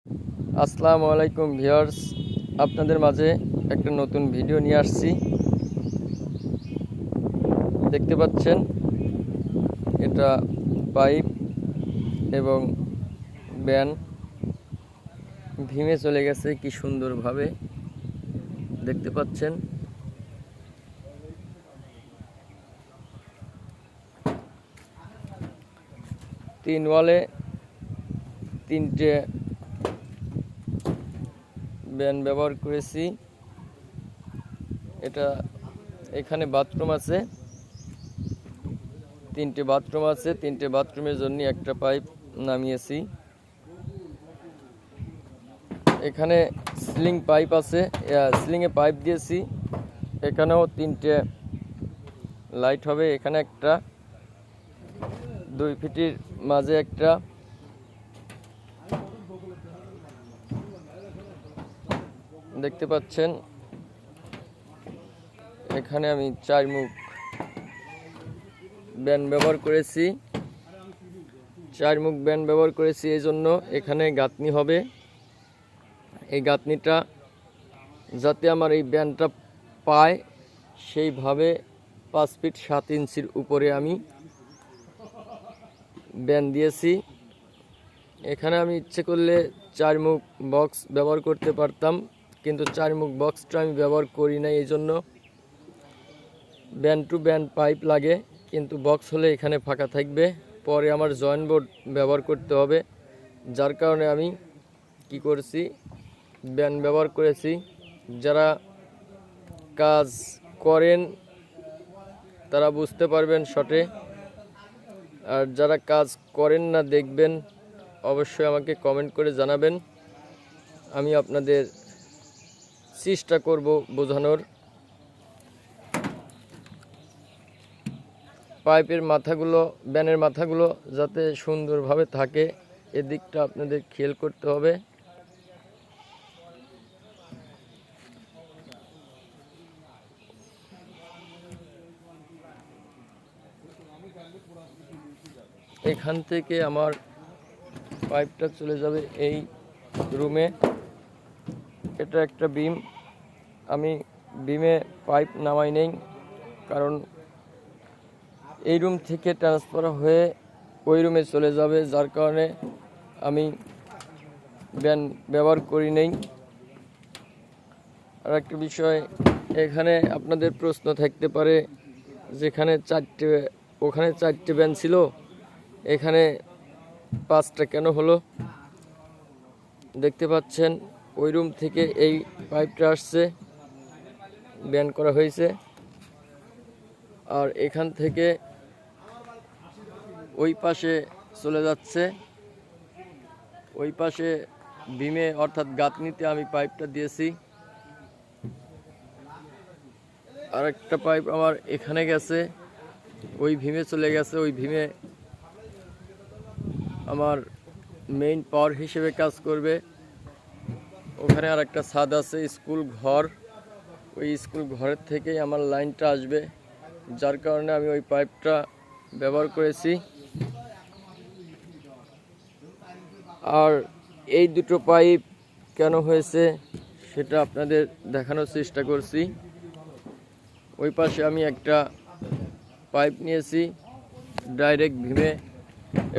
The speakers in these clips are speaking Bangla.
আসসালামু আলাইকুম ভিউয়ার্স, আপনাদের মাঝে একটা নতুন ভিডিও নিয়ে আসছি। দেখতে পাচ্ছেন এটা পাইপ এবং ব্যান ভীমে চলে গেছে কি সুন্দরভাবে দেখতে পাচ্ছেন। তিন ওয়ালে তিনটে ব্যান ব্যবহার করেছি। এখানে বাথরুম আছে, তিনটে বাথরুমের জন্য একটা পাইপ নামিয়েছি। এখানে সিলিং পাইপ আছে, সিলিংয়ে পাইপ দিয়েছি। এখানেও তিনটে লাইট হবে। এখানে একটা 2 ফিটের মাঝে একটা, দেখতে পাচ্ছেন। এখানে আমি 4 মুখ ব্যান ব্যবহার করেছি। 4 মুখ ব্যান ব্যবহার করেছি এই জন্য এখানে গাঁথনি হবে। এই গাঁথনিটা যাতে আমার এই ব্যানটা পায় সেইভাবে 5 ফিট 7 ইঞ্চির উপরে আমি ব্যান দিয়েছি। এখানে আমি ইচ্ছে করলে 4 মুখ বক্স ব্যবহার করতে পারতাম, কিন্তু 4 মুখ বক্সটা আমি ব্যবহার করি না। এই জন্য ব্যান টু ব্যান পাইপ লাগে, কিন্তু বক্স হলে এখানে ফাঁকা থাকবে। পরে আমার জয়েন্ট বোর্ড ব্যবহার করতে হবে, যার কারণে আমি কি করছি, ব্যান ব্যবহার করেছি। যারা কাজ করেন তারা বুঝতে পারবেন শর্টে, আর যারা কাজ করেন না দেখবেন, অবশ্যই আমাকে কমেন্ট করে জানাবেন। আমি আপনাদের চেষ্টা করব বোঝানোর। পাইপের মাথাগুলো, ব্যানের মাথাগুলো যাতে সুন্দরভাবে থাকে এদিকটা আপনাদের খেয়াল করতে হবে। এখান থেকে আমার পাইপটা চলে যাবে এই রুমে। এটা একটা বিম, আমি বিমে পাইপ নামাই নেই, কারণ এই রুম থেকে ট্রান্সফার হয়ে ওই রুমে চলে যাবে, যার কারণে আমি ব্যান ব্যবহার করি নেই। আর একটা বিষয়, এখানে আপনাদের প্রশ্ন থাকতে পারে, যেখানে 4টে ওখানে 4টে ব্যান ছিল, এখানে 5টা কেন হলো। দেখতে পাচ্ছেন ওই রুম থেকে এই পাইপটা আসছে, ব্যান করা হয়েছে। আর এখান থেকে ওই পাশে চলে যাচ্ছে, ওই পাশে বিমে অর্থাৎ গাঁথনিতে আমি পাইপটা দিয়েছি। আর একটা পাইপ আমার এখানে গেছে, ওই ভীমে চলে গেছে। ওই ভীমে আমার মেইন পাওয়ার হিসেবে কাজ করবে। ওখানে আর একটা ছাদ আছে, স্কুল ঘর, ওই স্কুল ঘরের থেকেই আমার লাইনটা আসবে, যার কারণে আমি ওই পাইপটা ব্যবহার করেছি। আর এই দুটো পাইপ কেন হয়েছে সেটা আপনাদের দেখানোর চেষ্টা করছি। ওই পাশে আমি একটা পাইপ নিয়েছি ডাইরেক্ট ভীমে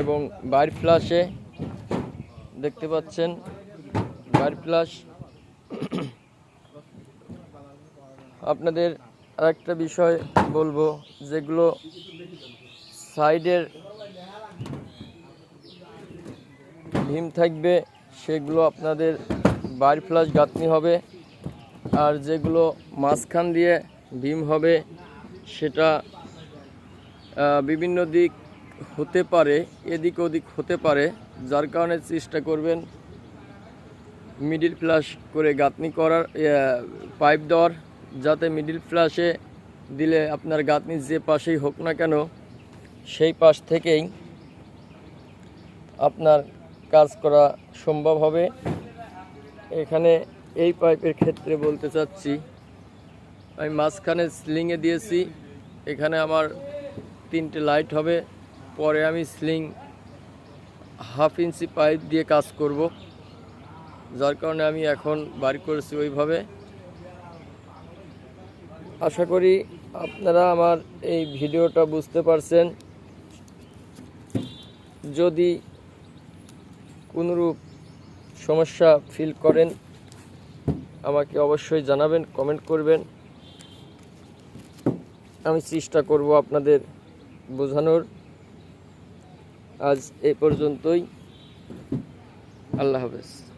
এবং বাইর ফ্লাশে, দেখতে পাচ্ছেন বাইর ফ্লাশ। আপনাদের আরেকটা বিষয় বলবো, যেগুলো সাইডের ভীম থাকবে সেগুলো আপনাদের বাইর ফ্লাশ গাঁথনি হবে, আর যেগুলো মাঝখান দিয়ে ভীম হবে সেটা বিভিন্ন দিক হতে পারে, এদিক ওদিক হতে পারে, যার কারণে চেষ্টা করবেন মিডিল ফ্লাশ করে গাঁথনি করার, পাইপ দেওয়ার, যাতে মিডিল ফ্লাশে দিলে আপনার গাঁথনি যে পাশেই হোক না কেন সেই পাশ থেকেই আপনার কাজ করা সম্ভব হবে। এখানে এই পাইপের ক্ষেত্রে বলতে চাচ্ছি, আমি মাঝখানে সিলিংয়ে দিয়েছি। এখানে আমার 3টে লাইট হবে। পরে আমি সিলিং 1/2 ইঞ্চি পাইপ দিয়ে কাজ করব। যার কারণে আমি এখন বার করেছি ওইভাবে। আশা করি আপনারা আমার এই ভিডিওটা বুঝতে পারছেন। যদি কোনরূপ সমস্যা ফিল করেন আমাকে অবশ্যই জানাবেন, কমেন্ট করবেন। আমি চেষ্টা করব আপনাদের বোঝানোর। আজ এই পর্যন্তই। আল্লাহ হাফেজ।